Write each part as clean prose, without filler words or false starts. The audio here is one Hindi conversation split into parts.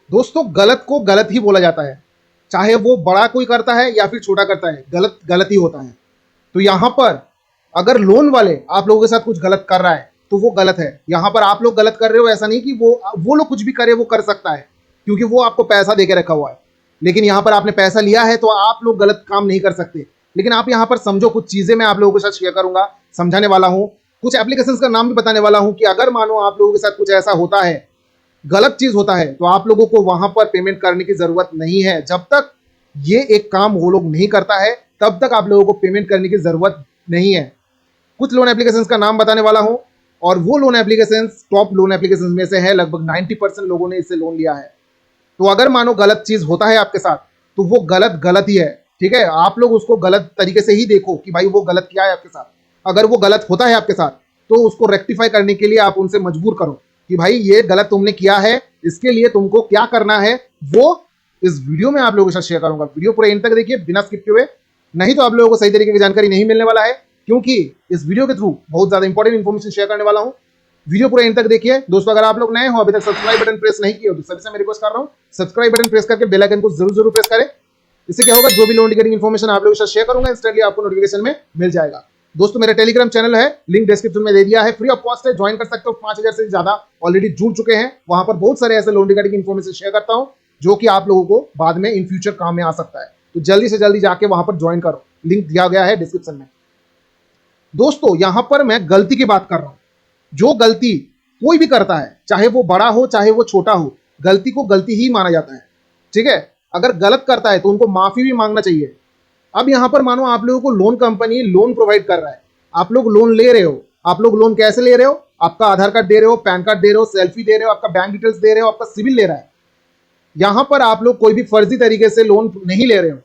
दोस्तों गलत को गलत ही बोला जाता है, चाहे वो बड़ा कोई करता है या फिर छोटा करता है, गलत गलत ही होता है। तो यहाँ पर अगर लोन वाले आप लोगों के साथ कुछ गलत कर रहा है तो वो गलत है। यहाँ पर आप लोग गलत कर रहे हो, ऐसा नहीं कि वो लोग कुछ भी करे वो कर सकता है, क्योंकि वो आपको पैसा दे के रखा हुआ है। लेकिन यहाँ पर आपने पैसा लिया है तो आप लोग गलत काम नहीं कर सकते। लेकिन आप यहाँ पर समझो, कुछ चीजें मैं आप लोगों के साथ शेयर करूंगा, समझाने वाला हूँ, कुछ एप्लीकेशन का नाम भी बताने वाला हूँ कि अगर मानो आप लोगों के साथ कुछ ऐसा होता है, गलत चीज होता है, तो आप लोगों को वहां पर पेमेंट करने की जरूरत नहीं है। जब तक ये एक काम वो लोग नहीं करता है तब तक आप लोगों को पेमेंट करने की जरूरत नहीं है। कुछ लोन एप्लीकेशंस का नाम बताने वाला हूं, और वो loan applications top loan applications में से है। लगभग 90% लोगों ने इससे लोन लिया है। तो अगर मानो गलत चीज होता है आपके साथ तो वो गलत गलत ही है, ठीक है। आप लोग उसको गलत तरीके से ही देखो कि भाई वो गलत किया है आपके साथ। अगर वो गलत होता है आपके साथ तो उसको रेक्टिफाई करने के लिए आप उनसे मजबूर करो कि भाई ये गलत तुमने किया है, इसके लिए तुमको क्या करना है वो इस वीडियो में आप लोगों के साथ शेयर करूंगा। वीडियो पूरे एंड तक देखिए बिना स्किप किए हुए, नहीं तो आप लोगों को सही तरीके की जानकारी नहीं मिलने वाला है, क्योंकि इस वीडियो के थ्रू बहुत ज्यादा इंपॉर्टेंट इन्फॉर्मेशन शेयर करने वाला हूं। वीडियो पूरे एंड तक देखिए। दोस्तों अगर आप लोग नए हो, अभी तक सब्सक्राइब बटन प्रेस नहीं किया हो, तो सभी से मैं रिक्वेस्ट कर रहा हूं सब्सक्राइब बटन प्रेस करके बेल आइकन को जरूर जरूर प्रेस करें। इससे क्या होगा, जो भी लोन रिगार्डिंग इन्फॉर्मेशन आप लोगों के साथ शेयर करूंगा इंस्टेंटली आपको नोटिफिकेशन में मिल जाएगा। दोस्तों मेरा टेलीग्राम चैनल है, लिंक डिस्क्रिप्शन में दे दिया है, फ्री ऑफ कॉस्ट है, ज्वाइन कर सकते हो। 5000 से ज्यादा ऑलरेडी जुड़ चुके हैं। वहां पर बहुत सारे ऐसे लोन रिगार्डिंग इन्फॉर्मेशन शेयर करता हूं जो कि आप लोगों को बाद में इन फ्यूचर काम में आ सकता है। तो जल्दी से जल्दी जाके वहां पर ज्वाइन करो, लिंक दिया गया है डिस्क्रिप्शन में। दोस्तों यहां पर मैं गलती की बात कर रहा हूं। जो गलती कोई भी करता है, चाहे वो बड़ा हो चाहे वो छोटा हो, गलती को गलती ही माना जाता है, ठीक है। अगर गलत करता है तो उनको माफी भी मांगना चाहिए। अब यहां पर मानो आप लोगों को लोन कंपनी लोन प्रोवाइड कर रहा है, आप लोग लोन ले रहे हो। आप लोग लोन कैसे ले रहे हो? आपका आधार कार्ड दे रहे हो, पैन कार्ड दे रहे हो, सेल्फी दे रहे हो, आपका बैंक डिटेल्स दे रहे हो, आपका सिविल ले रहा है। यहां पर आप लोग कोई भी फर्जी तरीके से लोन नहीं ले रहे हो।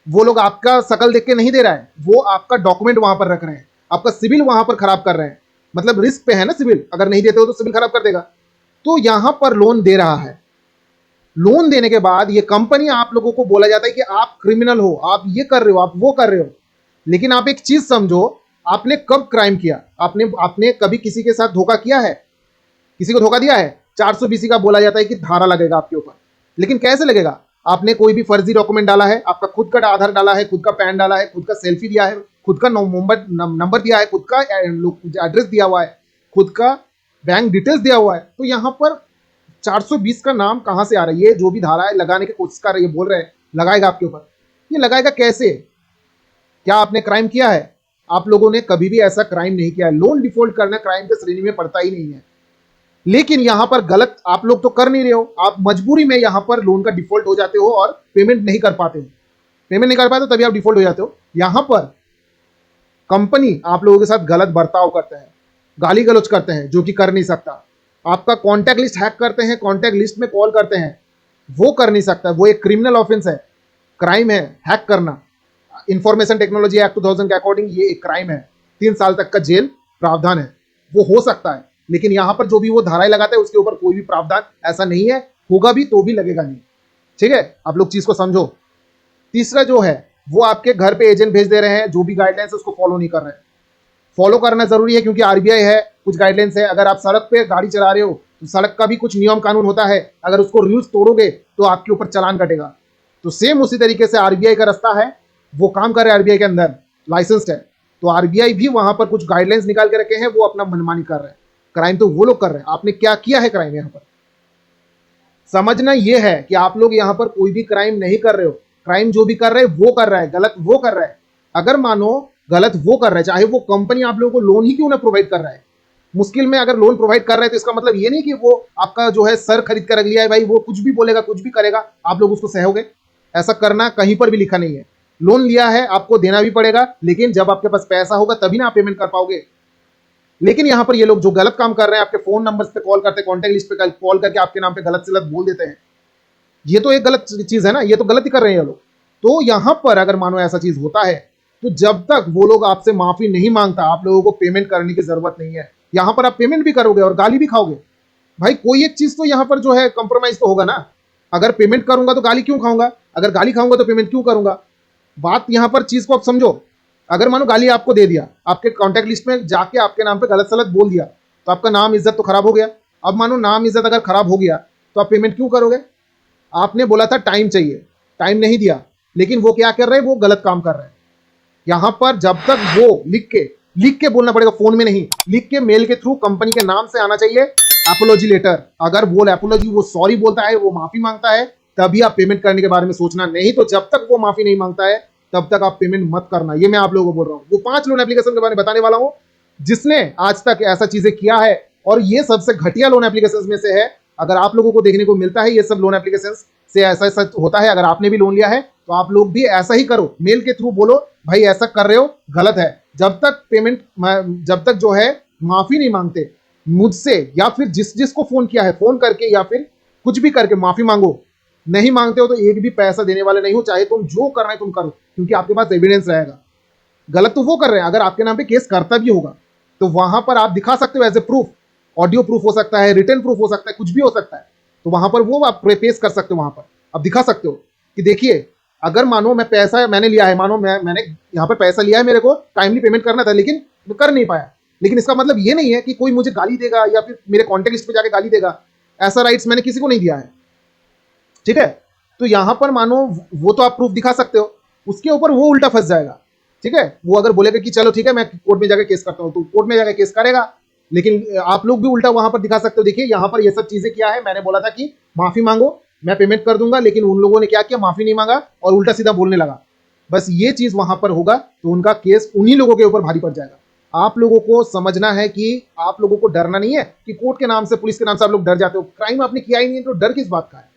वो लोग आपका शकल देख के नहीं दे रहा है, वो आपका डॉक्यूमेंट वहां पर रख रहे हैं, आपका सिविल वहां पर खराब कर रहे हैं। मतलब रिस्क पे है ना सिविल, अगर नहीं देते हो तो सिविल खराब कर देगा। तो यहां पर लोन दे रहा है। लोन देने के बाद ये कंपनी आप लोगों को बोला जाता है कि आप क्रिमिनल हो, आप ये कर रहे हो, आप वो कर रहे हो। लेकिन आप एक चीज समझो, आपने कब क्राइम किया? आपने आपने कभी किसी के साथ धोखा किया है? किसी को धोखा दिया है? 420 का बोला जाता है कि धारा लगेगा आपके ऊपर। लेकिन कैसे लगेगा? आपने कोई भी फर्जी डॉक्यूमेंट डाला है, आपका खुद का आधार डाला है, खुद का पैन डाला है, खुद का सेल्फी दिया है, खुद का नंबर दिया है, खुद का एड्रेस दिया हुआ है, खुद का बैंक डिटेल्स दिया हुआ है। तो यहाँ पर 420 का नाम कहां से आ रहा है? ये जो भी धारा है लगाने की कोशिश कर रही है, बोल रहे हैं लगाएगा आपके ऊपर। ये लगाएगा कैसे? क्या आपने क्राइम किया है? आप लोगों ने कभी भी ऐसा क्राइम नहीं किया है। लोन डिफॉल्ट करना क्राइम के श्रेणी में पड़ता ही नहीं है। लेकिन यहां पर गलत आप लोग तो कर नहीं रहे हो, आप मजबूरी में यहां पर लोन का डिफॉल्ट हो जाते हो और पेमेंट नहीं कर पाते हो। पेमेंट नहीं कर पाते हो तभी आप डिफॉल्ट हो जाते हो। यहां पर कंपनी आप लोगों के साथ गलत बर्ताव करते हैं, गाली गलौज करते हैं, जो कि कर नहीं सकता। आपका कॉन्टैक्ट लिस्ट हैक करते हैं, कॉन्टैक्ट लिस्ट में कॉल करते हैं, वो कर नहीं सकता। वो एक क्रिमिनल ऑफेंस है, क्राइम है हैक करना। इंफॉर्मेशन टेक्नोलॉजी एक्ट 2000 के अकॉर्डिंग ये एक क्राइम है, 3 साल तक का जेल प्रावधान है। वो हो सकता है, लेकिन यहां पर जो भी वो धाराएं लगाते हैं उसके ऊपर कोई भी प्रावधान ऐसा नहीं है, होगा भी तो भी लगेगा नहीं, ठीक है। आप लोग चीज को समझो। तीसरा जो है, वो आपके घर पे एजेंट भेज दे रहे हैं, जो भी गाइडलाइंस है उसको फॉलो नहीं कर रहे हैं। फॉलो करना जरूरी है, क्योंकि आरबीआई है, कुछ गाइडलाइंस है। अगर आप सड़क पे गाड़ी चला रहे हो तो सड़क का भी कुछ नियम कानून होता है, अगर उसको रूल्स तोड़ोगे तो आपके ऊपर चालान कटेगा। तो सेम उसी तरीके से आरबीआई का रास्ता है, वो काम कर रहे हैं आरबीआई के अंदर, लाइसेंस्ड है। तो आरबीआई भी वहां पर कुछ गाइडलाइंस निकाल के रखे हैं, वो अपना मनमानी कर रहे हैं। क्राइम तो वो लोग कर रहे हैं, आपने क्या किया है क्राइम? यहां पर समझना यह है कि आप लोग यहां पर कोई भी क्राइम नहीं कर रहे हो। क्राइम जो भी कर रहे हैं वो कर रहा है, गलत वो कर रहा है। अगर मानो गलत वो कर रहा है, चाहे वो कंपनी आप लोगों को लोन ही क्यों ना प्रोवाइड कर रहा है, मुश्किल में अगर लोन प्रोवाइड कर रहा है तो इसका मतलब ये नहीं कि वो आपका जो है सर खरीद कर रख लिया है, भाई वो कुछ भी बोलेगा कुछ भी करेगा आप लोग उसको सहोगे। ऐसा करना कहीं पर भी लिखा नहीं है। लोन लिया है आपको देना भी पड़ेगा, लेकिन जब आपके पास पैसा होगा तभी ना आप पेमेंट कर पाओगे। लेकिन यहां पर ये लोग जो गलत काम कर रहे हैं, आपके फोन नंबर पे कॉल करते हैं, कॉन्टैक्ट लिस्ट पे कॉल करके आपके नाम पे गलत से गलत बोल देते हैं, ये तो एक गलत चीज है ना, ये तो गलती कर रहे हैं ये लोग। तो यहां पर अगर मानो ऐसा चीज होता है तो जब तक वो लोग आपसे माफी नहीं मांगता, आप लोगों को पेमेंट करने की जरूरत नहीं है। यहां पर आप पेमेंट भी करोगे और गाली भी खाओगे। भाई कोई एक चीज तो यहां पर जो है कंप्रोमाइज तो होगा ना। अगर पेमेंट करूंगा तो गाली क्यों खाऊंगा, अगर गाली खाऊंगा तो पेमेंट क्यों करूंगा? बात यहां पर चीज को आप समझो। अगर मानो गाली आपको दे दिया, आपके कॉन्टैक्ट लिस्ट में जाके आपके नाम पे गलत सलत बोल दिया, तो आपका नाम इज्जत तो खराब हो गया। अब मानो नाम इज्जत अगर खराब हो गया तो आप पेमेंट क्यों करोगे? आपने बोला था टाइम चाहिए, टाइम नहीं दिया, लेकिन वो क्या कर रहे हैं, वो गलत काम कर रहे हैं। यहां पर जब तक वो लिख के बोलना पड़ेगा, फोन में नहीं, लिख के मेल के थ्रू कंपनी के नाम से आना चाहिए एपोलॉजी लेटर। अगर वो एपोलॉजी, वो सॉरी बोलता है, वो माफी मांगता है, तभी आप पेमेंट करने के बारे में सोचना। नहीं तो जब तक वो माफी नहीं मांगता है तब तक आप पेमेंट मत करना। ये मैं आप लोगों को बोल रहा हूँ। वो 5 लोन एप्लीकेशन के बारे में बताने वाला हूँ जिसने आज तक ऐसा चीजें किया है, और ये सबसे घटिया लोन एप्लीकेशन में से है। अगर आप लोगों को देखने को मिलता है ये सब लोन एप्लीकेशन से ऐसा ऐसा होता है, अगर आपने भी लोन लिया है तो आप लोग भी ऐसा ही करो, मेल के थ्रू बोलो भाई ऐसा कर रहे हो, गलत है। जब तक पेमेंट, जब तक जो है माफी नहीं मांगते मुझसे, या फिर जिसको फोन किया है फोन करके या फिर कुछ भी करके माफी मांगो। नहीं मांगते हो तो एक भी पैसा देने वाले नहीं हो, चाहे तुम जो करना है तुम करो, क्योंकि आपके पास एविडेंस रहेगा। गलत तो वो कर रहे हैं, अगर आपके नाम पे केस करता भी होगा तो वहां पर आप दिखा सकते हो as a proof. Audio proof हो सकता है, रिटर्न प्रूफ हो सकता है, कुछ भी हो सकता है। तो वहां पर वो आप पेश कर सकते हो, वहां पर आप दिखा सकते हो कि देखिए अगर मानो मैं पैसा मैंने लिया है, मानो मैंने यहाँ पर पैसा लिया है, मेरे को टाइमली पेमेंट करना था लेकिन मैं कर नहीं पाया, लेकिन इसका मतलब ये नहीं है कि कोई मुझे गाली देगा या फिर मेरे कॉन्टेक्ट लिस्ट पे जाके गाली देगा। ऐसा राइट्स मैंने किसी को नहीं दिया है, ठीक है। तो यहां पर मानो वो तो आप प्रूफ दिखा सकते हो, उसके ऊपर वो उल्टा फंस जाएगा, ठीक है। वो अगर बोलेगा कि चलो ठीक है मैं कोर्ट में जाकर केस करता हूं, तो कोर्ट में जाकर केस करेगा, लेकिन आप लोग भी उल्टा वहां पर दिखा सकते हो। देखिए यहां पर ये सब चीजें किया है, मैंने बोला था कि माफी मांगो, मैं पेमेंट कर दूंगा, लेकिन उन लोगों ने क्या किया, माफी नहीं मांगा और उल्टा सीधा बोलने लगा। बस ये चीज वहां पर होगा तो उनका केस उन्हीं लोगों के ऊपर भारी पड़ जाएगा। आप लोगों को समझना है कि आप लोगों को डरना नहीं है कि कोर्ट के नाम से, पुलिस के नाम से आप लोग डर जाते हो। क्राइम आपने किया ही नहीं तो डर किस बात का है।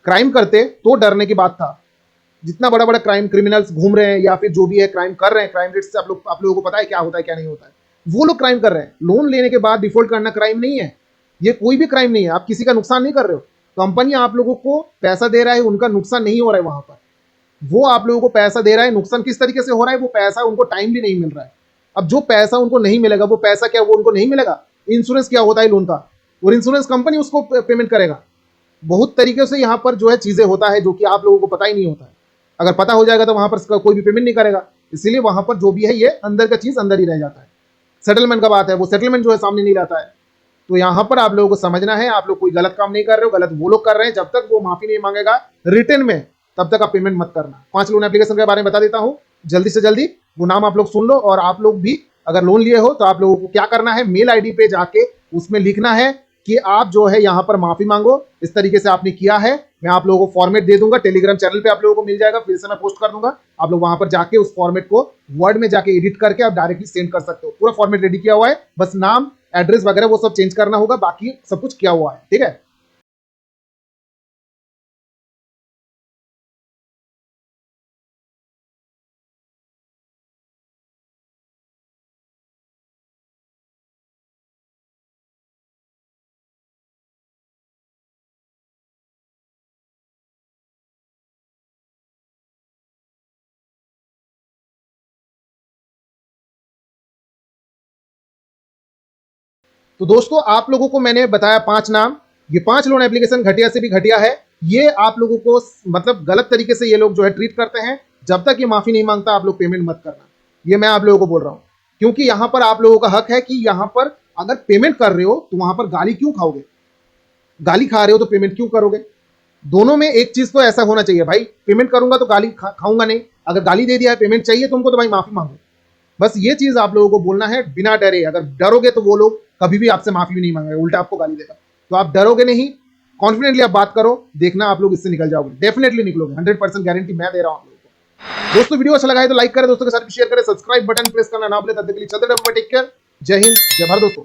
क्राइम करते तो डरने की बात था। जितना बड़ा बड़ा क्राइम क्रिमिनल्स घूम रहे हैं या फिर जो भी है क्राइम कर रहे हैं, क्राइम रेट से आप लोगों को पता है क्या होता है क्या नहीं होता है, वो लोग क्राइम कर रहे हैं। लोन लेने के बाद डिफॉल्ट करना क्राइम नहीं है, ये कोई भी क्राइम नहीं है। आप किसी का नुकसान नहीं कर रहे हो, कंपनी आप लोगों को पैसा दे रहा है, उनका नुकसान नहीं हो रहा है वहां पर। वो आप लोगों को पैसा दे रहा है, नुकसान किस तरीके से हो रहा है, वो पैसा उनको टाइम भी नहीं मिल रहा है। अब जो पैसा उनको नहीं मिलेगा, वो पैसा क्या वो उनको नहीं मिलेगा, इंश्योरेंस क्या होता है लोन का, और इंश्योरेंस कंपनी उसको पेमेंट करेगा। बहुत तरीके से यहाँ पर जो है चीजें होता है जो कि आप लोगों को पता ही नहीं होता है। अगर पता हो जाएगा तो वहां पर कोई भी पेमेंट नहीं करेगा, इसीलिए वहां पर जो भी है ये अंदर का चीज अंदर ही रह जाता है। सेटलमेंट का बात है, वो सेटलमेंट जो है सामने नहीं लाता है। तो यहाँ पर आप लोगों को समझना है, आप लोग कोई गलत काम नहीं कर रहे हो, गलत वो लोग कर रहे हैं। जब तक वो माफी नहीं मांगेगा रिटर्न में, तब तक आप पेमेंट मत करना। 5 लोन एप्लीकेशन के बारे में बता देता हूँ जल्दी से जल्दी, वो नाम आप लोग सुन लो। और आप लोग भी अगर लोन लिए हो तो आप लोगों को क्या करना है, मेल आईडी पे जाके उसमें लिखना है कि आप जो है यहाँ पर माफी मांगो, इस तरीके से आपने किया है। मैं आप लोगों को फॉर्मेट दे दूंगा, टेलीग्राम चैनल पे आप लोगों को मिल जाएगा, फिर से मैं पोस्ट कर दूंगा। आप लोग वहां पर जाके उस फॉर्मेट को वर्ड में जाके एडिट करके आप डायरेक्टली सेंड कर सकते हो। पूरा फॉर्मेट रेडी किया हुआ है, बस नाम एड्रेस वगैरह वो सब चेंज करना होगा, बाकी सब कुछ किया हुआ है, ठीक है। तो दोस्तों आप लोगों को मैंने बताया 5 नाम, ये 5 लोन एप्लीकेशन घटिया से भी घटिया है। ये आप लोगों को मतलब गलत तरीके से ये लोग जो है ट्रीट करते हैं। जब तक ये माफी नहीं मांगता आप लोग पेमेंट मत करना, ये मैं आप लोगों को बोल रहा हूँ। क्योंकि यहाँ पर आप लोगों का हक है कि यहाँ पर अगर पेमेंट कर रहे हो तो वहां पर गाली क्यों खाओगे, गाली खा रहे हो तो पेमेंट क्यों करोगे। दोनों में एक चीज तो ऐसा होना चाहिए, भाई पेमेंट करूंगा तो गाली खाऊंगा नहीं, अगर गाली दे दिया है पेमेंट चाहिए तुमको तो भाई माफी मांगो। बस ये चीज आप लोगों को बोलना है बिना डरे। अगर डरोगे तो वो लोग कभी भी आपसे माफी भी नहीं मांगेंगे, उल्टा आपको गाली देगा। तो आप डरोगे नहीं, कॉन्फिडेंटली आप बात करो, देखना आप लोग इससे निकल जाओगे, डेफिनेटली निकलोगे, 100% गारंटी मैं दे रहा हूं आप लोगों को। दोस्तों वीडियो अच्छा लगा है तो लाइक करें, दोस्तों के साथ शेयर करें, सब्सक्राइब बटन प्रेस करना ना भूलें। तब तक के लिए चलते रहो, टेक केयर, जय हिंद, जय भारत दोस्तों।